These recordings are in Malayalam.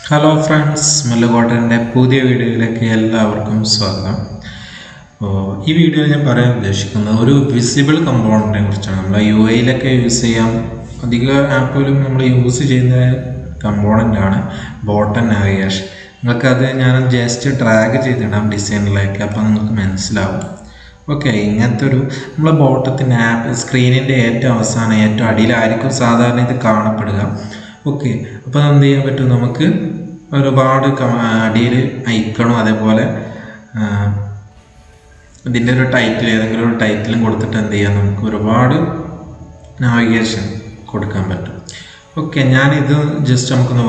ഹലോ ഫ്രണ്ട്സ്, മുല്ലക്കോട്ടൻ്റെ പുതിയ വീഡിയോയിലേക്ക് എല്ലാവർക്കും സ്വാഗതം. ഈ വീഡിയോയിൽ ഞാൻ പറയാൻ ഉദ്ദേശിക്കുന്നത് ഒരു വിസിബിൾ കമ്പോണൻറ്റിനെ കുറിച്ചാണ്. നമ്മൾ UIയിലൊക്കെ യൂസ് ചെയ്യാം, അധിക ആപ്പിലും നമ്മൾ യൂസ് ചെയ്യുന്ന കമ്പോണൻ്റാണ് ബോട്ടൺ നാവിഗേഷൻ. നിങ്ങൾക്കത് ഞാൻ ജസ്റ്റ് ഡ്രാഗ് ചെയ്തിടാം ഡിസൈനിലേക്ക്, അപ്പോൾ നിങ്ങൾക്ക് മനസ്സിലാവും. ഓക്കെ, ഇങ്ങനത്തെ ഒരു നമ്മളെ ബോട്ടത്തിൻ്റെ ആപ്പ് സ്ക്രീനിൻ്റെ ഏറ്റവും അവസാനം ഏറ്റവും അടിയിലായിരിക്കും സാധാരണ ഇത് കാണപ്പെടുക. ഓക്കെ, അപ്പോൾ എന്ത് ചെയ്യാൻ പറ്റും, നമുക്ക് ഒരുപാട് അടിയിൽ ഐക്കണോ അതേപോലെ ഇതിൻ്റെ ഒരു ടൈറ്റിൽ ഏതെങ്കിലും ഒരു ടൈറ്റിലും കൊടുത്തിട്ട് എന്ത് ചെയ്യാം, നമുക്ക് ഒരുപാട് നാവിഗേഷൻ കൊടുക്കാൻ പറ്റും. ഓക്കെ, ഞാനിത് ജസ്റ്റ് നമുക്കൊന്ന്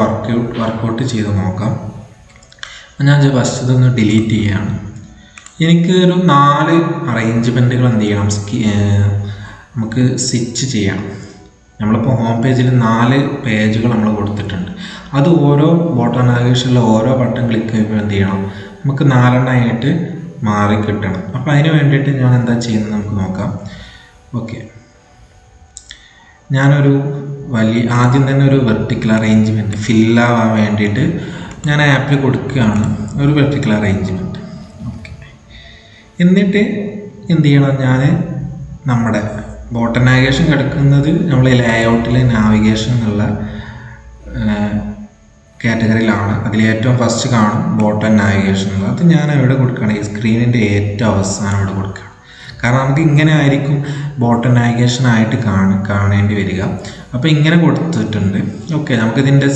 വർക്കൗട്ട് ചെയ്ത് നോക്കാം. ഞാൻ ഫസ്റ്റ് ഇതൊന്ന് ഡിലീറ്റ് ചെയ്യുകയാണ്. എനിക്ക് ഒരു 4 അറേഞ്ച്മെൻറ്റുകൾ എന്ത് ചെയ്യണം, നമുക്ക് സ്വിച്ച് ചെയ്യണം. നമ്മളിപ്പോൾ ഹോം പേജിൽ 4 പേജുകൾ നമ്മൾ കൊടുത്തിട്ടുണ്ട്. അത് ഓരോ ബോട്ടൺ നാവിഗേഷനിലെ ഓരോ ബട്ടൺ ക്ലിക്ക് ചെയ്യുമ്പോൾ എന്ത് ചെയ്യണം, നമുക്ക് 4 മാറി കിട്ടണം. അപ്പോൾ അതിന് വേണ്ടിയിട്ട് ഞാൻ എന്താ ചെയ്യുന്നത് നമുക്ക് നോക്കാം. ഓക്കെ, ഞാനൊരു ആദ്യം തന്നെ ഒരു വെർട്ടിക്കൽ അറേഞ്ച്മെൻറ്റ് ഫില്ലാവാൻ വേണ്ടിയിട്ട് ഞാൻ ആപ്പിൽ കൊടുക്കുകയാണ് ഒരു വെർട്ടിക്കൽ അറേഞ്ച്മെൻറ്റ്. ഓക്കെ, എന്നിട്ട് എന്ത് ചെയ്യണം, ഞാൻ നമ്മുടെ ബോട്ടൺ നാവിഗേഷൻ കിടക്കുന്നത് നമ്മൾ ലേഔട്ടിലെ നാവിഗേഷൻ എന്നുള്ള കാറ്റഗറിയിലാണ്. അതിൽ ഏറ്റവും ഫസ്റ്റ് കാണും ബോട്ടൺ നാവിഗേഷൻ എന്നുള്ളത്. അത് ഞാൻ എവിടെ കൊടുക്കുകയാണ്, ഈ സ്ക്രീനിൻ്റെ ഏറ്റവും അവസാനം ഇവിടെ കൊടുക്കുകയാണ്. കാരണം നമുക്ക് ഇങ്ങനെ ആയിരിക്കും ബോട്ടൺ നാവിഗേഷൻ ആയിട്ട് കാണേണ്ടി വരിക. അപ്പോൾ ഇങ്ങനെ കൊടുത്തിട്ടുണ്ട്. ഓക്കെ, നമുക്കിതിൻ്റെ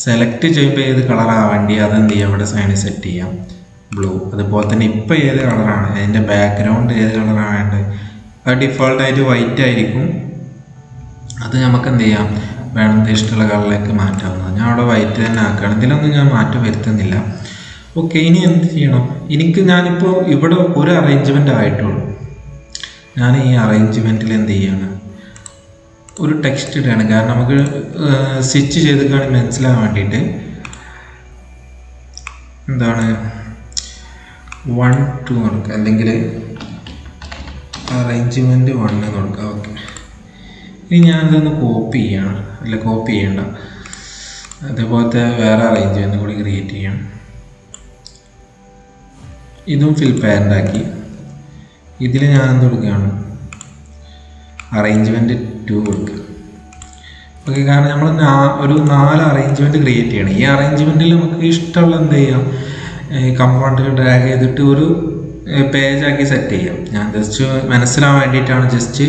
സെലക്ട് ചെയ്യുമ്പോൾ ഏത് കളറാവേണ്ടി അതെന്ത് ചെയ്യാം, ഇവിടെ സൈഡിൽ സെറ്റ് ചെയ്യാം, ബ്ലൂ. അതുപോലെ തന്നെ ഇപ്പോൾ ഏത് കളറാണ്, അതിൻ്റെ ബാക്ക്ഗ്രൗണ്ട് ഏത് കളറാണ് വേണ്ടത്, അത് ഡിഫോൾട്ടായിട്ട് വൈറ്റ് ആയിരിക്കും. അത് നമുക്ക് എന്ത് ചെയ്യാം, വേണമെന്ന് ഇഷ്ടമുള്ള കളറിലേക്ക് മാറ്റാവുന്നത്. ഞാൻ അവിടെ വൈറ്റ് തന്നെ ആക്കുകയാണ്, ഇതിലൊന്നും ഞാൻ മാറ്റം വരുത്തുന്നില്ല. ഓക്കെ, ഇനി എന്ത് ചെയ്യണം, ഞാനിപ്പോൾ ഇവിടെ ഒരു അറേഞ്ച്മെൻ്റ് ആയിട്ടുള്ളൂ. ഞാൻ ഈ അറേഞ്ച്മെൻറ്റിൽ എന്ത് ചെയ്യാണ്, ഒരു ടെക്സ്റ്റ് ഇടുകയാണ്. കാരണം നമുക്ക് സ്വിച്ച് ചെയ്തിട്ടാണ് മനസ്സിലാകാൻ വേണ്ടിയിട്ട്. എന്താണ് 1 2 കൊടുക്കുക, അല്ലെങ്കിൽ അറേഞ്ച്മെൻറ്റ് 1 കൊടുക്കുക. ഓക്കെ, ഇനി ഞാനിതൊന്ന് കോപ്പി ചെയ്യണം, അല്ല കോപ്പി ചെയ്യണ്ട, അതേപോലത്തെ വേറെ അറേഞ്ച്മെൻറ്റ് കൂടി ക്രിയേറ്റ് ചെയ്യണം. ഇതും ഫിൽ പാരൻ്റ് ആക്കി. ഇതിൽ ഞാൻ എന്ത് കൊടുക്കുകയാണ്, അറേഞ്ച്മെൻറ്റ് 2 കൊടുക്കുക. ഓക്കെ, കാരണം നമ്മൾ ഒരു 4 അറേഞ്ച്മെൻറ്റ് ക്രിയേറ്റ് ചെയ്യണം. ഈ അറേഞ്ച്മെൻറ്റിൽ നമുക്ക് ഇഷ്ടമുള്ള എന്ത് ചെയ്യാം, കമ്പോണൻറ്റുകൾ ഡ്രാഗ് ചെയ്തിട്ട് ഒരു പേജാക്കി സെറ്റ് ചെയ്യാം. ഞാൻ ജസ്റ്റ് മനസ്സിലാവാൻ വേണ്ടിയിട്ടാണ് ജസ്റ്റ്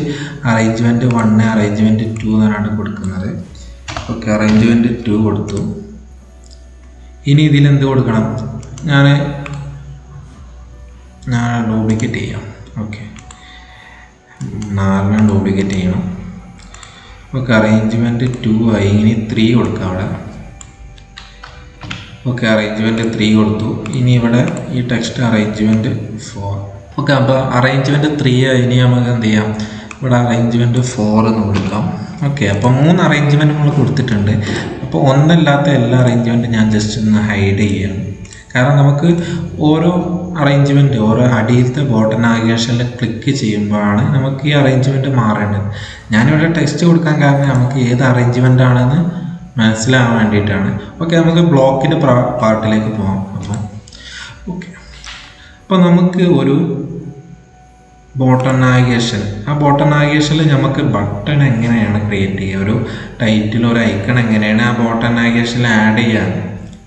അറേഞ്ച്മെൻറ്റ് 1 അറേഞ്ച്മെൻറ്റ് 2 എന്നാണ് കൊടുക്കുന്നത്. ഓക്കെ, അറേഞ്ച്മെൻറ്റ് 2 കൊടുത്തു. ഇനി ഇതിലെന്ത് കൊടുക്കണം, ഞാൻ ഡ്യൂപ്ലിക്കേറ്റ് ചെയ്യാം. ഓക്കെ, 4 ഡ്യൂപ്ലിക്കേറ്റ് ചെയ്യണം. ഓക്കെ, അറേഞ്ച്മെൻറ്റ് 2 ആയി. ഇനി 3 കൊടുക്കാം അവിടെ. ഓക്കെ, അറേഞ്ച്മെൻറ്റ് 3 കൊടുത്തു. ഇനി ഇവിടെ ഈ ടെക്സ്റ്റ് അറേഞ്ച്മെൻറ്റ് 4. ഓക്കെ, അപ്പോൾ അറേഞ്ച്മെൻറ്റ് 3 ആയി. ഇനി നമുക്ക് എന്ത് ചെയ്യാം, ഇവിടെ അറേഞ്ച്മെൻറ്റ് 4 എന്ന് കൊടുക്കാം. ഓക്കെ, അപ്പോൾ 3 അറേഞ്ച്മെൻറ്റ് നമ്മൾ കൊടുത്തിട്ടുണ്ട്. അപ്പോൾ ഒന്നല്ലാത്ത എല്ലാ അറേഞ്ച്മെൻറ്റും ഞാൻ ജസ്റ്റ് ഒന്ന് ഹൈഡ് ചെയ്യണം. കാരണം നമുക്ക് ഓരോ അറേഞ്ച്മെൻറ്റ് ഓരോ അടിയിലത്തെ ബോട്ടൺ നാവിഗേഷനിൽ ക്ലിക്ക് ചെയ്യുമ്പോഴാണ് നമുക്ക് ഈ അറേഞ്ച്മെൻറ്റ് മാറേണ്ടത്. ഞാനിവിടെ ടെക്സ്റ്റ് കൊടുക്കാൻ കാരണം നമുക്ക് ഏത് അറേഞ്ച്മെൻ്റ് ആണെന്ന് മനസ്സിലാവാൻ വേണ്ടിയിട്ടാണ്. ഓക്കെ, നമുക്ക് ബ്ലോക്കിൻ്റെ പാർട്ടിലേക്ക് പോകാം. അപ്പോൾ നമുക്ക് ഒരു ബോട്ടൺ നാവിഗേഷൻ, ആ ബോട്ടൺ നാവിഗേഷനിൽ നമുക്ക് ബട്ടൺ എങ്ങനെയാണ് ക്രിയേറ്റ് ചെയ്യുക, ഒരു ടൈറ്റിൽ ഒരു ഐക്കൺ എങ്ങനെയാണ് ആ ബോട്ടൺ നാവിഗേഷനിൽ ആഡ് ചെയ്യാൻ,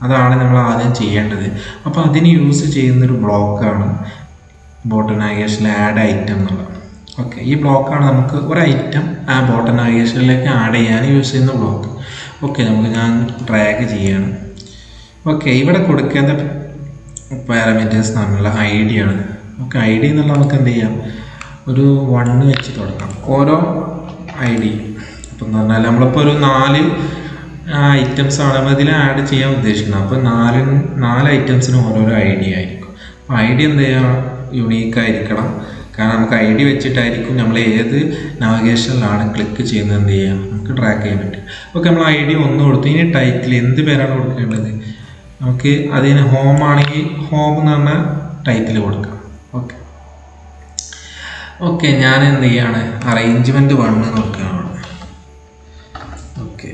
അതാണ് നമ്മൾ ആദ്യം ചെയ്യേണ്ടത്. അപ്പോൾ അതിന് യൂസ് ചെയ്യുന്നൊരു ബ്ലോക്കാണ് ബോട്ടൺ നാവിഗേഷനിൽ ആഡ് ഐറ്റം എന്നുള്ളത്. ഓക്കെ, ഈ ബ്ലോക്കാണ് നമുക്ക് ഒരു ഐറ്റം ആ ബോട്ടൺ നാവിഗേഷനിലേക്ക് ആഡ് ചെയ്യാൻ യൂസ് ചെയ്യുന്ന ബ്ലോക്ക്. ഓക്കെ, ഞാൻ ഡ്രാഗ് ചെയ്യാണ്. ഓക്കെ, ഇവിടെ കൊടുക്കേണ്ട പാരാമീറ്റേഴ്സ് എന്നുള്ള ID ആണ്. ഓക്കെ, ID എന്നുള്ള നമുക്ക് എന്ത് ചെയ്യാം, ഒരു 1 വെച്ച് തുടങ്ങാം ഓരോ ID. അപ്പം എന്ന് പറഞ്ഞാൽ നമ്മളിപ്പോൾ ഒരു 4 ഐറ്റംസ് ആണ് നമ്മൾ ഇതിൽ ആഡ് ചെയ്യാൻ ഉദ്ദേശിക്കുന്നത്. അപ്പോൾ 4 ഐറ്റംസിനും ഓരോരോ ID ആയിരിക്കും. അപ്പോൾ ID എന്ത് ചെയ്യുക, യുണീക്കായിരിക്കണം. കാരണം നമുക്ക് ID വെച്ചിട്ടായിരിക്കും നമ്മൾ ഏത് നാവിഗേഷനിലാണ് ക്ലിക്ക് ചെയ്യുന്നത് എന്ത് ചെയ്യാം, നമുക്ക് ട്രാക്ക് ചെയ്യാൻ പറ്റും. ഓക്കെ, നമ്മൾ ID 1 കൊടുത്തു. ഇനി ടൈറ്റിൽ എന്ത് പേരാണ് കൊടുക്കേണ്ടത്, നമുക്ക് അതിന് ഹോം ആണെങ്കിൽ ഹോം എന്ന് പറഞ്ഞ ടൈറ്റിൽ കൊടുക്കാം. ഓക്കെ, ഞാൻ എന്ത് ചെയ്യാണ്, അറേഞ്ച്മെൻറ്റ് 1 കൊടുക്കുകയാണ്. ഓക്കെ,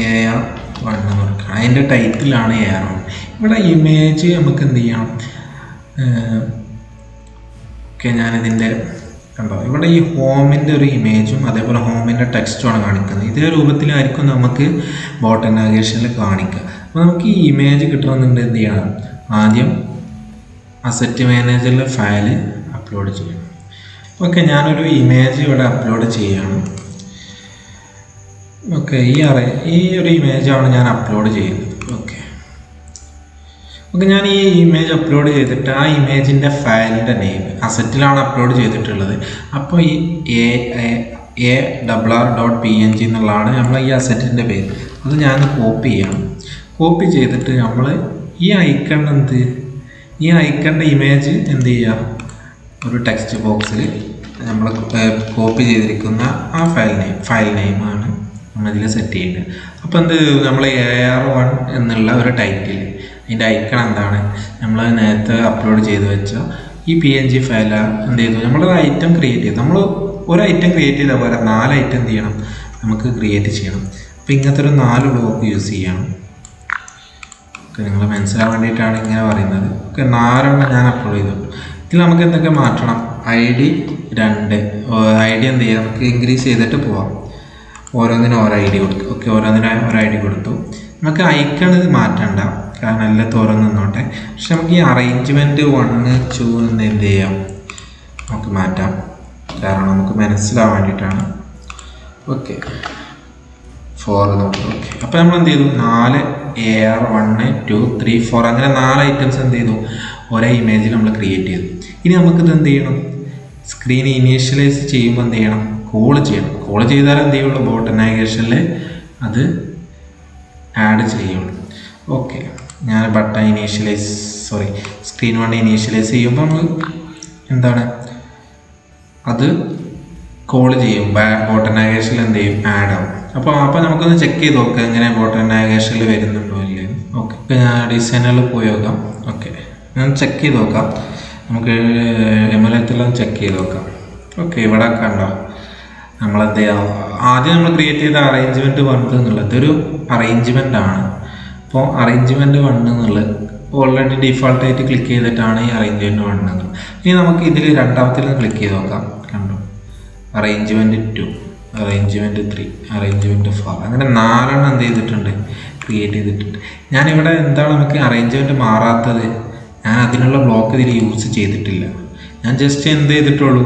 AR1 എന്ന് കൊടുക്കണം. അതിൻ്റെ ടൈറ്റിലാണ് AR1. ഇവിടെ ഇമേജ് നമുക്ക് എന്ത് ചെയ്യണം? ഓക്കെ, ഞാനിതിൻ്റെ കണ്ടോ, ഇവിടെ ഈ ഹോമിൻ്റെ ഒരു ഇമേജും അതേപോലെ ഹോമിൻ്റെ ടെക്സ്റ്റുമാണ് കാണിക്കുന്നത്. ഇതേ രൂപത്തിലായിരിക്കും നമുക്ക് ബോട്ടം നാവിഗേഷനിൽ കാണിക്കുക. അപ്പോൾ നമുക്ക് ഈ ഇമേജ് കിട്ടണമെന്നുണ്ട് എന്ത് ചെയ്യണം? ആദ്യം അസറ്റ് മാനേജറിൽ ഫയൽ അപ്ലോഡ് ചെയ്യണം. ഓക്കെ, ഞാനൊരു ഇമേജ് ഇവിടെ അപ്ലോഡ് ചെയ്യുകയാണ്. ഓക്കെ, ഈ ഒരു ഇമേജാണ് ഞാൻ അപ്ലോഡ് ചെയ്യുന്നത്. ഓക്കെ, ഞാൻ ഈ ഇമേജ് അപ്ലോഡ് ചെയ്തിട്ട് ആ ഇമേജിൻ്റെ ഫയലിൻ്റെ നെയിം അസറ്റിലാണ് അപ്ലോഡ് ചെയ്തിട്ടുള്ളത്. അപ്പോൾ ഈ ARR.png എന്നുള്ളതാണ് നമ്മൾ ഈ അസറ്റിൻ്റെ പേര്. അത് ഞാൻ കോപ്പി ചെയ്യണം. കോപ്പി ചെയ്തിട്ട് നമ്മൾ ഈ ഐക്കണിൻ്റെ ഇമേജ് എന്ത് ചെയ്യുക? ഒരു ടെക്സ്റ്റ് ബോക്സിൽ നമ്മൾ കോപ്പി ചെയ്തിരിക്കുന്ന ആ ഫയൽ നെയിമാണ് നമ്മളിതിൽ സെറ്റ് ചെയ്യുന്നത്. അപ്പോൾ നമ്മൾ AR1 എന്നുള്ള ഒരു ടൈറ്റിൽ, അതിൻ്റെ ഐക്കൺ എന്താണ്? നമ്മൾ നേരത്തെ അപ്ലോഡ് ചെയ്ത് വെച്ച ഈ PNG ഫയൽ എന്ത് ചെയ്തു? നമ്മളൊരു ഐറ്റം ക്രിയേറ്റ് ചെയ്തു. നമ്മൾ ഒരു ഐറ്റം ക്രിയേറ്റ് ചെയ്താൽ പോലെ 4 ഐറ്റം എന്ത് ചെയ്യണം? നമുക്ക് ക്രിയേറ്റ് ചെയ്യണം. അപ്പോൾ ഇങ്ങനത്തെ ഒരു 4 ബ്ലോക്ക് യൂസ് ചെയ്യണം. ഓക്കെ, നിങ്ങൾ മനസ്സിലാൻ വേണ്ടിയിട്ടാണ് ഇങ്ങനെ പറയുന്നത്. ഓക്കെ, 4 ഞാൻ അപ്ലോഡ് ചെയ്തു. ഇതിൽ നമുക്ക് എന്തൊക്കെ മാറ്റണം? ID 2 എന്ത് ചെയ്യാം? നമുക്ക് ഇൻക്രീസ് ചെയ്തിട്ട് പോവാം. ഓരോന്നിനും ഓരോ ID കൊടുക്കും. ഓക്കെ, ഓരോന്നിനും ഒരു ID കൊടുത്തു. നമുക്ക് ഐക്കൺ ഇത് മാറ്റണ്ട, കാരണം എല്ലാത്തും ഓരോന്ന് നിന്നോട്ടെ. പക്ഷെ നമുക്ക് ഈ അറേഞ്ച്മെൻറ്റ് 1, 2 എന്ന് എന്ത് ചെയ്യാം? നമുക്ക് മാറ്റാം, കാരണം നമുക്ക് മനസ്സിലാവാൻ വേണ്ടിയിട്ടാണ്. ഓക്കെ, 4 നോക്കാം. ഓക്കെ, അപ്പോൾ നമ്മൾ എന്ത് ചെയ്തു? 4 AR1, 2, 3, 4 അങ്ങനെ 4 ഐറ്റംസ് എന്ത് ചെയ്തു? ഒരേ ഇമേജിൽ നമ്മൾ ക്രിയേറ്റ് ചെയ്തു. ഇനി നമുക്കിത് എന്ത് ചെയ്യണം? സ്ക്രീൻ ഇനീഷ്യലൈസ് ചെയ്യുമ്പോൾ എന്ത് ചെയ്യണം? കോൾ ചെയ്യണം. കോൾ ചെയ്താൽ എന്ത് ചെയ്യുള്ളൂ? ബോട്ടം നാവിഗേഷനിൽ അത് ആഡ് ചെയ്യുള്ളൂ. ഓക്കെ, ഞാൻ സ്ക്രീൻ 1 ഇനീഷ്യലൈസ് ചെയ്യുമ്പോൾ നമ്മൾ എന്താണ് അത് കോൾ ചെയ്യും. ബോട്ടം നാവിഗേഷനിൽ എന്ത് ചെയ്യും? ആഡ് ആവും. അപ്പോൾ നമുക്കൊന്ന് ചെക്ക് ചെയ്ത് നോക്കാം എങ്ങനെ ബോട്ടം നാവിഗേഷനിൽ വരുന്നുണ്ടോ ഇല്ലേ. ഓക്കെ, ഇപ്പോൾ ഞാൻ ഡിസൈനുകളിൽ പോയി നോക്കാം. ഓക്കെ, ഞാൻ ചെക്ക് ചെയ്ത് നോക്കാം. നമുക്ക് എമുലേറ്ററിലും ചെക്ക് ചെയ്ത് നോക്കാം. ഓക്കെ, ഇവിടെ കണ്ടോ നമ്മളെന്ത് ചെയ്യാം? ആദ്യം നമ്മൾ ക്രിയേറ്റ് ചെയ്ത അറേഞ്ച്മെൻറ്റ് 1 എന്നുള്ളത് ഒരു അറേഞ്ച്മെൻ്റ് ആണ്. അപ്പോൾ അറേഞ്ച്മെൻറ്റ് 1 എന്നുള്ളത് ഓൾറെഡി ഡിഫോൾട്ടായിട്ട് ക്ലിക്ക് ചെയ്തിട്ടാണ് ഈ അറേഞ്ച്മെൻറ്റ് 1 എന്നുള്ളത്. ഇനി നമുക്ക് ഇതിൽ രണ്ടാമത്തിൽ ക്ലിക്ക് ചെയ്ത് നോക്കാം. കണ്ടോ, അറേഞ്ച്മെൻറ്റ് 2, അറേഞ്ച്മെൻറ്റ് 3, അറേഞ്ച്മെൻറ്റ് 4 അങ്ങനെ 4 എന്ത് ചെയ്തിട്ടുണ്ട്? ക്രിയേറ്റ് ചെയ്തിട്ടുണ്ട്. ഞാനിവിടെ എന്താണ് നമുക്ക് അറേഞ്ച്മെൻറ്റ് മാറാത്തത്? ഞാൻ അതിനുള്ള ബ്ലോക്ക് ഇതിൽ യൂസ് ചെയ്തിട്ടില്ല. ഞാൻ ജസ്റ്റ് എന്ത് ചെയ്തിട്ടുള്ളൂ?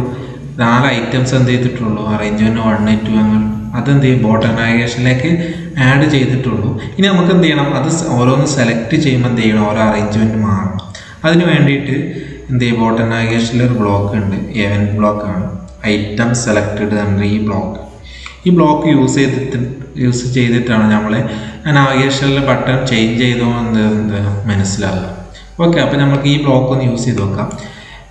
4 ഐറ്റംസ് എന്ത് ചെയ്തിട്ടുള്ളൂ? അറേഞ്ച്മെൻറ്റ് 1, 2 അങ്ങനെ അതെന്ത് ചെയ്യും? ബോട്ടം നാവിഗേഷനിലേക്ക് ആഡ് ചെയ്തിട്ടുള്ളൂ. ഇനി നമുക്ക് എന്ത് ചെയ്യണം? അത് ഓരോന്ന് സെലക്ട് ചെയ്യുമ്പോൾ എന്ത് ചെയ്യണം? ഓരോ അറേഞ്ച്മെൻറ്റ് മാറണം. അതിന് വേണ്ടിയിട്ട് എന്ത് ചെയ്യും? ബോട്ടം നാവിഗേഷനിൽ ഒരു ബ്ലോക്ക് ഉണ്ട്, event ബ്ലോക്കാണ്. ഐറ്റം സെലക്റ്റഡ് എന്ന ഈ ബ്ലോക്ക് യൂസ് ചെയ്തിട്ടാണ് നമ്മൾ നാവിഗേഷനിൽ ബട്ടൺ ചേഞ്ച് ചെയ്തോ എന്ന് മനസ്സിലാകുക. ഓക്കെ, അപ്പോൾ നമുക്ക് ഈ ബ്ലോക്ക് ഒന്ന് യൂസ് ചെയ്ത് നോക്കാം.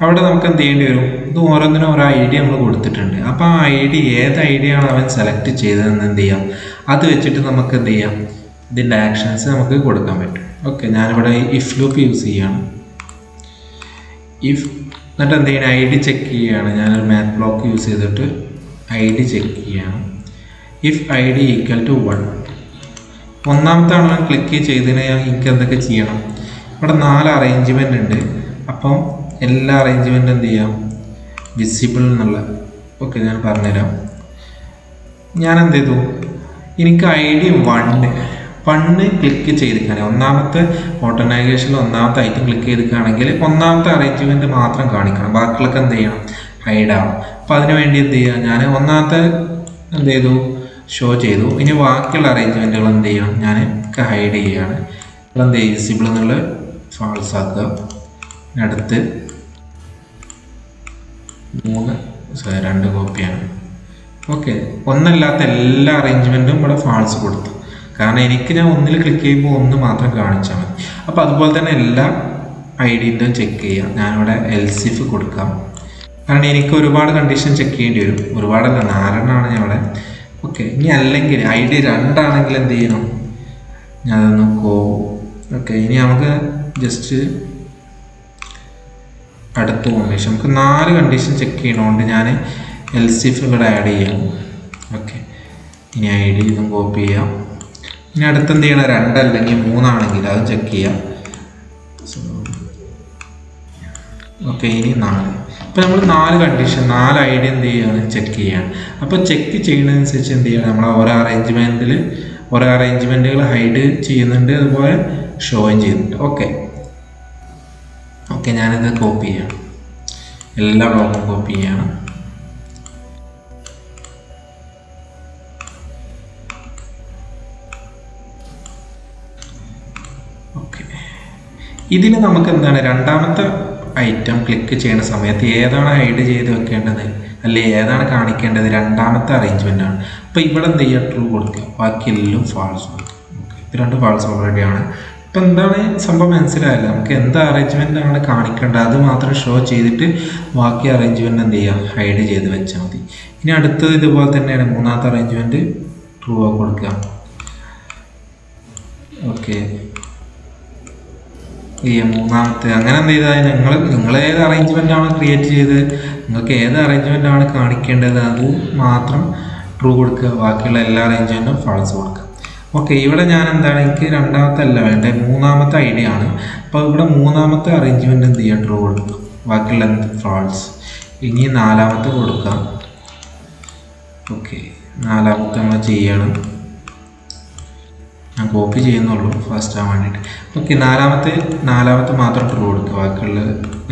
അവിടെ നമുക്ക് എന്ത് ചെയ്യേണ്ടി വരും? ഇത് ഓരോന്നിനും ഓരോ ID നമ്മൾ കൊടുത്തിട്ടുണ്ട്. അപ്പോൾ ആ ID ഏത് ID ആണ് അവൻ സെലക്ട് ചെയ്തതെന്ന് എന്ത് ചെയ്യാം? അത് വെച്ചിട്ട് നമുക്ക് എന്ത് ചെയ്യാം? ഇതിൻ്റെ ആക്ഷൻസ് നമുക്ക് കൊടുക്കാൻ പറ്റും. ഓക്കെ, ഞാനിവിടെ ഇഫ് ലൂപ്പ് യൂസ് ചെയ്യുകയാണ്. എന്നിട്ട് എന്ത് ചെയ്യണം? ID ചെക്ക് ചെയ്യുകയാണ്. ഞാനൊരു മാത്ത് ബ്ലോക്ക് യൂസ് ചെയ്തിട്ട് ID ചെക്ക് ചെയ്യുകയാണ്. ഇഫ് ID = 1 ഒന്നാമത്തെ ആണ് ക്ലിക്ക് ചെയ്തതിന് എനിക്ക് എന്തൊക്കെ ചെയ്യണം? ഇവിടെ 4 അറേഞ്ച്മെൻ്റ് ഉണ്ട്. അപ്പം എല്ലാ അറേഞ്ച്മെൻറ്റും എന്ത് ചെയ്യാം? വിസിബിൾ എന്നുള്ള. ഓക്കെ, ഞാൻ പറഞ്ഞുതരാം. ഞാൻ എന്ത് ചെയ്തു? എനിക്ക് ID 1 ക്ലിക്ക് ചെയ്തിരിക്കുകയാണെങ്കിൽ ഒന്നാമത്തെ ബോട്ടം നാവിഗേഷനിൽ ഒന്നാമത്തെ ഐറ്റം ക്ലിക്ക് ചെയ്തിരിക്കുകയാണെങ്കിൽ ഒന്നാമത്തെ അറേഞ്ച്മെൻറ്റ് മാത്രം കാണിക്കണം, ബാക്കിയുള്ളൊക്കെ എന്ത് ചെയ്യണം? ഹൈഡ് ആവും. അപ്പോൾ അതിന് വേണ്ടി എന്ത് ചെയ്യുക? ഞാൻ ഒന്നാമത്തെ എന്ത് ചെയ്തു? ഷോ ചെയ്തു. ഇനി ബാക്കിയുള്ള അറേഞ്ച്മെൻറ്റുകൾ എന്ത് ചെയ്യണം? ഞാൻ ഹൈഡ് ചെയ്യുകയാണ്. എന്ത് ചെയ്യും? വിസിബിൾ എന്നുള്ള ഫാൾസ് ആക്കുക. അടുത്ത് 2 കോപ്പിയാണ്. ഓക്കെ, ഒന്നല്ലാത്ത എല്ലാ അറേഞ്ച്മെൻറ്റും ഇവിടെ ഫാൾസ് കൊടുത്തു. കാരണം എനിക്ക് ഞാൻ ഒന്നിൽ ക്ലിക്ക് ചെയ്യുമ്പോൾ 1 മാത്രം കാണിച്ചാൽ മതി. അപ്പോൾ അതുപോലെ തന്നെ എല്ലാ IDൻ്റെയും ചെക്ക് ചെയ്യാം. ഞാനിവിടെ എൽസിഫ് കൊടുക്കാം. കാരണം എനിക്ക് ഒരുപാട് കണ്ടീഷൻ ചെക്ക് ചെയ്യേണ്ടി വരും. ഒരുപാടല്ല, 4 ഞാൻ ഇവിടെ. ഓക്കെ, ഇനി അല്ലെങ്കിൽ ID 2 ആണെങ്കിൽ എന്ത് ചെയ്യണം? ഞാനതൊന്ന് ഓക്കെ, ഇനി നമുക്ക് ജസ്റ്റ് അടുത്ത കോമ്പിനേഷൻ നമുക്ക് 4 കണ്ടീഷൻ ചെക്ക് ചെയ്യണോണ്ട് ഞാൻ എൽസിഫ് ഇവിടെ ആഡ് ചെയ്യാം. ഓക്കെ, ഇനി ID ഇതും കോപ്പി ചെയ്യാം. ഇനി അടുത്ത് എന്ത് ചെയ്യണം, 2 അല്ലെങ്കിൽ 3 ആണെങ്കിൽ അത് ചെക്ക് ചെയ്യാം. ഓക്കെ, ഇനി 4. അപ്പോൾ നമ്മൾ 4 കണ്ടീഷൻ 4 ഐഡിയ എന്ത് ചെയ്യുകയാണ്, ചെക്ക് ചെയ്യുകയാണ്. അപ്പോൾ ചെക്ക് ചെയ്യുന്നതനുസരിച്ച് എന്ത് ചെയ്യണം, നമ്മൾ ഓരോ അറേഞ്ച്മെൻറ്റുകൾ ഹൈഡ് ചെയ്യുന്നുണ്ട്, അതുപോലെ ഷോയും ചെയ്യുന്നുണ്ട്. ഓക്കെ ഞാനിത് കോപ്പി ചെയ്യണം, എല്ലാ ബ്ലോക്കും കോപ്പി ചെയ്യണം. ഓക്കെ, ഇതിൽ നമുക്ക് എന്താണ്, രണ്ടാമത്തെ ഐറ്റം ക്ലിക്ക് ചെയ്യുന്ന സമയത്ത് ഏതാണ് ഹൈഡ് ചെയ്ത് വെക്കേണ്ടത് അല്ലെ ഏതാണ് കാണിക്കേണ്ടത്, രണ്ടാമത്തെ അറേഞ്ച്മെൻ്റ് ആണ്. അപ്പോൾ ഇവിടെ എന്ത് ചെയ്യുക, ട്രൂ കൊടുക്കുക, ബാക്കിയെല്ലാം ഫാൾസ് കൊടുക്കുക. ഓക്കെ, ഇത് 2 ഫാൾസ് ഓൾറെഡി ആണ്. ഇപ്പം എന്താണ് സംഭവം മനസ്സിലായല്ലോ, നമുക്ക് എന്ത് അറേഞ്ച്മെൻ്റ് ആണ് കാണിക്കേണ്ടത് അത് മാത്രം ഷോ ചെയ്തിട്ട് ബാക്കി അറേഞ്ച്മെൻറ്റ് എന്ത് ചെയ്യുക, ഹൈഡ് ചെയ്ത് വെച്ചാൽ മതി. ഇനി അടുത്തത് ഇതുപോലെ തന്നെയാണ്, 3ാമത്തെ അറേഞ്ച്മെൻറ്റ് ട്രൂ കൊടുക്കുക. ഓക്കെ, 3ാമത്തെ അങ്ങനെ എന്ത് ചെയ്താൽ നിങ്ങൾ ഏത് അറേഞ്ച്മെൻ്റ് ആണ് ക്രിയേറ്റ് ചെയ്ത് നിങ്ങൾക്ക് ഏത് അറേഞ്ച്മെൻ്റ് ആണ് കാണിക്കേണ്ടത് അത് മാത്രം ട്രൂ കൊടുക്കുക, ബാക്കിയുള്ള എല്ലാ അറേഞ്ച്മെൻറ്റും ഫാൾസ് കൊടുക്കുക. ഓക്കെ, ഇവിടെ ഞാൻ എന്താണ്, എനിക്ക് 2ാമത്തെ അല്ല വേണ്ടത്, 3ാമത്തെ ഐഡിയ ആണ്. അപ്പോൾ ഇവിടെ 3ാമത്തെ അറേഞ്ച്മെൻറ്റ് എന്ത് ചെയ്യുക, ട്രൂ കൊടുക്കുക, ബാക്കിയുള്ള ഫാൾസ്. ഇനി 4ാമത്തെ കൊടുക്കാം. ഓക്കെ, 4ാമത്തെ നമ്മൾ ചെയ്യണം, ഞാൻ കോപ്പി ചെയ്യുന്നുള്ളൂ ഫസ്റ്റ് ആവാൻ വേണ്ടിയിട്ട്. ഓക്കെ, 4ാമത്തെ മാത്രം ട്രൂ കൊടുക്കുക, ബാക്കിയുള്ള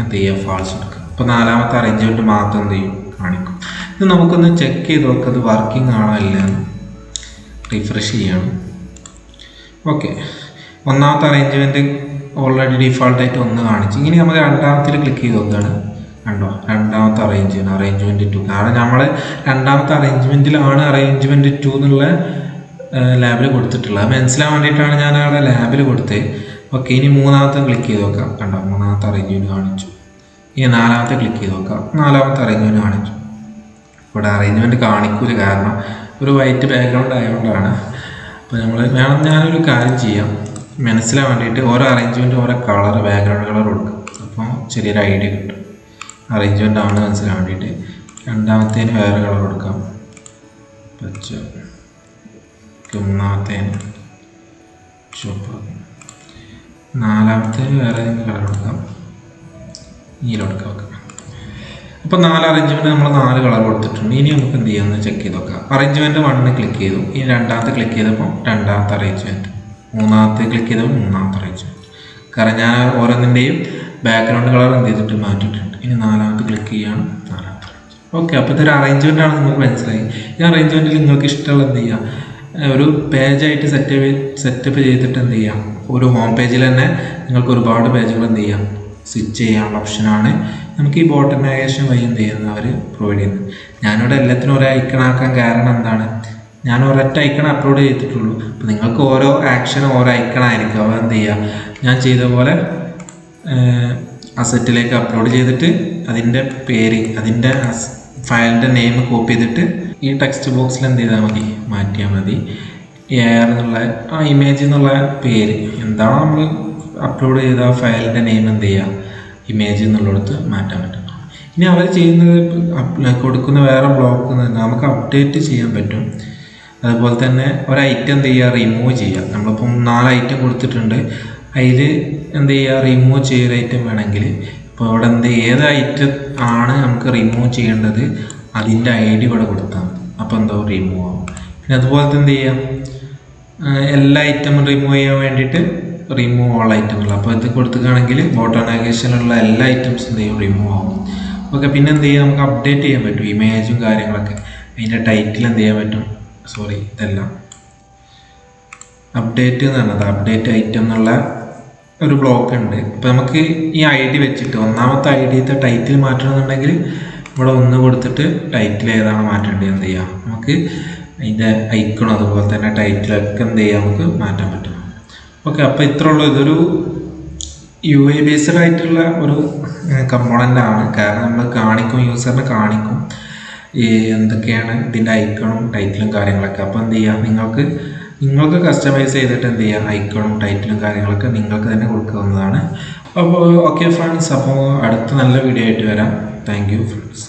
എന്ത് ചെയ്യുക, ഫാൾസ് കൊടുക്കുക. അപ്പോൾ 4ാമത്തെ അറേഞ്ച്മെൻറ്റ് മാത്രം എന്ത് ചെയ്യും, കാണിക്കും. ഇത് നമുക്കൊന്ന് ചെക്ക് ചെയ്ത് നോക്കുക, അത് വർക്കിംഗ് ആണോ അല്ലെന്ന് റിഫ്രഷ് ചെയ്യണം. ഓക്കെ, 1ാമത്തെ അറേഞ്ച്മെൻറ്റ് ഓൾറെഡി ഡിഫോൾട്ടായിട്ട് 1 കാണിച്ചു. ഇനി നമ്മൾ 2ാമത്തിൽ ക്ലിക്ക് ചെയ്ത് നോക്കുകയാണ്, കണ്ടോ 2ാമത്തെ അറേഞ്ച്മെൻറ്റ് 2, കാരണം നമ്മൾ 2ാമത്തെ അറേഞ്ച്മെൻറ്റിലാണ് അറേഞ്ച്മെൻറ്റ് 2 എന്നുള്ള ലാബിൽ കൊടുത്തിട്ടുള്ളത്. അത് മനസ്സിലാൻ വേണ്ടിയിട്ടാണ് ഞാൻ അവിടെ ലാബിൽ കൊടുത്തത്. ഓക്കെ, ഇനി 3ാമത്തെ ക്ലിക്ക് ചെയ്ത് നോക്കാം, കണ്ടോ 3ാമത്തെ അറേഞ്ച്മെൻറ്റ് കാണിച്ചു. ഇനി 4ാമത്തെ ക്ലിക്ക് ചെയ്ത് നോക്കാം, 4ാമത്തെ അറേഞ്ച്മെൻറ്റ് കാണിച്ചു. ഇവിടെ അറേഞ്ച്മെൻറ്റ് കാണിക്കൂല, കാരണം ഒരു വൈറ്റ് ബാക്ക്ഗ്രൗണ്ട് ആയതുകൊണ്ടാണ്. അപ്പോൾ ഞാനൊരു കാര്യം ചെയ്യാം, മനസ്സിലാൻ വേണ്ടിയിട്ട് ഓരോ അറേഞ്ച്മെൻറ്റും ഓരോ കളർ, ബാക്ക്ഗ്രൗണ്ട് കളർ കൊടുക്കും. അപ്പോൾ ചെറിയൊരു ഐഡിയ കിട്ടും, അറേഞ്ച്മെൻ്റ് ആണ് മനസ്സിലാൻ വേണ്ടിയിട്ട്. 2ാമത്തേന് വേറെ കളർ കൊടുക്കാം, പച്ച. 1ാമത്തേന് ചുവപ്പ്. 4ാമത്തേന് വേറെ കളർ കൊടുക്കാം, നീല കൊടുക്കാം. അപ്പോൾ 4 അറേഞ്ച്മെൻറ്റ് നമ്മൾ 4 കളർ കൊടുത്തിട്ടുണ്ട്. ഇനി നമുക്ക് എന്ത് ചെയ്യാമെന്ന് ചെക്ക് ചെയ്ത് നോക്കാം. അറേഞ്ച്മെൻറ്റ് 1 ക്ലിക്ക് ചെയ്തു, ഇനി 2ാമത്തെ ക്ലിക്ക് ചെയ്തപ്പോൾ 2ാമത്തെ അറേഞ്ച്മെൻറ്റ്, 3ാമത്തെ ക്ലിക്ക് ചെയ്തപ്പോൾ 3ാമത്തെ അറേഞ്ച്മെൻറ്റ്. കാരണം ഞാൻ ഓരോന്നിൻ്റെയും ബാക്ക്ഗ്രൗണ്ട് കളർ എന്ത് ചെയ്തിട്ട് മാറ്റിയിട്ടുണ്ട്. ഇനി 4ാമത്തെ ക്ലിക്ക് ചെയ്യാണ്, 4ാമത്തെ. ഓക്കെ, അപ്പോൾ ഇതൊരു അറേഞ്ച്മെൻ്റ് ആണ്, നിങ്ങൾക്ക് മനസ്സിലായി. ഈ അറേഞ്ച്മെൻറ്റിൽ നിങ്ങൾക്ക് ഇഷ്ടമുള്ള എന്ത് ചെയ്യാം, ഒരു പേജായിട്ട് സെറ്റപ്പ് ചെയ്തിട്ട് എന്ത് ചെയ്യാം, ഒരു ഹോം പേജിൽ തന്നെ നിങ്ങൾക്ക് ഒരുപാട് പേജുകൾ എന്ത് ചെയ്യാം, സ്വിച്ച് ചെയ്യാനുള്ള ഓപ്ഷനാണ് നമുക്ക് ഈ ബോട്ടം നാവിഗേഷൻ വഴി എന്ത് ചെയ്യുന്നത് അവർ പ്രൊവൈഡ് ചെയ്യുന്നത്. ഞാനിവിടെ എല്ലാത്തിനും ഒരു ഐക്കണാക്കാൻ കാരണം എന്താണ്, ഞാൻ ഒരൊറ്റ ഐക്കൺ അപ്ലോഡ് ചെയ്തിട്ടുള്ളൂ. അപ്പോൾ നിങ്ങൾക്ക് ഓരോ ആക്ഷനും ഓരോ ഐക്കണായിരിക്കും. അവർ എന്ത് ചെയ്യുക, ഞാൻ ചെയ്ത പോലെ അസറ്റിലേക്ക് അപ്ലോഡ് ചെയ്തിട്ട് അതിൻ്റെ പേര്, അതിൻ്റെ ഫയലിൻ്റെ നെയിം കോപ്പി ചെയ്തിട്ട് ഈ ടെക്സ്റ്റ് ബോക്സിൽ എന്ത് ചെയ്താൽ മതി, മാറ്റിയാൽ മതി. എയർ എന്നുള്ള ആ ഇമേജ് എന്നുള്ള പേര് എന്താണോ നമ്മൾ അപ്ലോഡ് ചെയ്ത ഫയലിൻ്റെ നെയിം എന്ത് ചെയ്യുക, ഇമേജ് എന്നുള്ളിടത്ത് മാറ്റാൻ പറ്റും. ഇനി അവർ ചെയ്യുന്നത് കൊടുക്കുന്ന വേറെ ബ്ലോക്ക് നമുക്ക് അപ്ഡേറ്റ് ചെയ്യാൻ പറ്റും. അതുപോലെ തന്നെ ഒരു ഐറ്റം എന്ത് ചെയ്യുക, റിമൂവ് ചെയ്യുക. നമ്മളിപ്പം 4 ഐറ്റം കൊടുത്തിട്ടുണ്ട്, അതിൽ എന്ത് ചെയ്യുക, റിമൂവ് ചെയ്യൊരു ഐറ്റം വേണമെങ്കിൽ ഇപ്പോൾ ഇവിടെ ഏത് ഐറ്റം ആണ് നമുക്ക് റിമൂവ് ചെയ്യേണ്ടത് അതിൻ്റെ ID ഇവിടെ കൊടുത്താൽ മതി. അപ്പോൾ എന്തോ റിമൂവ് ആവും. പിന്നെ അതുപോലെ എന്ത് ചെയ്യാം, എല്ലാ ഐറ്റമും റിമൂവ് ചെയ്യാൻ വേണ്ടിയിട്ട് റിമൂവ് ഓൾ ഐറ്റമുള്ള, അപ്പോൾ ഇത് കൊടുക്കുകയാണെങ്കിൽ ബോട്ടം നാവിഗേഷനിലുള്ള എല്ലാ ഐറ്റംസും എന്ത് ചെയ്യും, റിമൂവ് ആവും. ഓക്കെ, പിന്നെ എന്ത് ചെയ്യാം, നമുക്ക് അപ്ഡേറ്റ് ചെയ്യാൻ പറ്റും ഇമേജും കാര്യങ്ങളൊക്കെ. അതിൻ്റെ ടൈറ്റിൽ എന്ത് ചെയ്യാൻ പറ്റും, ഇതെല്ലാം അപ്ഡേറ്റ് എന്ന് പറഞ്ഞത് അപ്ഡേറ്റ് ഐറ്റം എന്നുള്ള ഒരു ബ്ലോക്ക് ഉണ്ട്. അപ്പോൾ നമുക്ക് ഈ ID വെച്ചിട്ട് 1ാമത്തെ IDത്തെ ടൈറ്റിൽ മാറ്റണമെന്നുണ്ടെങ്കിൽ ഇവിടെ 1 കൊടുത്തിട്ട് ടൈറ്റിൽ ഏതാണ് മാറ്റേണ്ടത് എന്ത് ചെയ്യാം, നമുക്ക് അതിൻ്റെ ഐക്കണും അതുപോലെ തന്നെ ടൈറ്റിലൊക്കെ എന്ത് ചെയ്യാം, നമുക്ക് മാറ്റാൻ പറ്റും. ഓക്കെ, അപ്പോൾ ഇത്ര ഉള്ളൂ. ഇതൊരു UI ബേസ്ഡ് ആയിട്ടുള്ള ഒരു കമ്പോണൻ്റ് ആണ്. കാരണം നമ്മൾ കാണിക്കും, യൂസറിന് കാണിക്കും ഈ എന്തൊക്കെയാണ് ഇതിൻ്റെ ഐക്കണും ടൈറ്റിലും കാര്യങ്ങളൊക്കെ. അപ്പോൾ എന്ത് ചെയ്യുക, നിങ്ങൾക്ക് കസ്റ്റമൈസ് ചെയ്തിട്ട് എന്ത് ചെയ്യുക, ഐക്കണും ടൈറ്റിലും കാര്യങ്ങളൊക്കെ നിങ്ങൾക്ക് തന്നെ കൊടുക്കാവുന്നതാണ്. അപ്പോൾ ഓക്കെ ഫ്രണ്ട്സ്, അപ്പോൾ അടുത്ത നല്ല വീഡിയോ ആയിട്ട് വരാം. Thank you friends.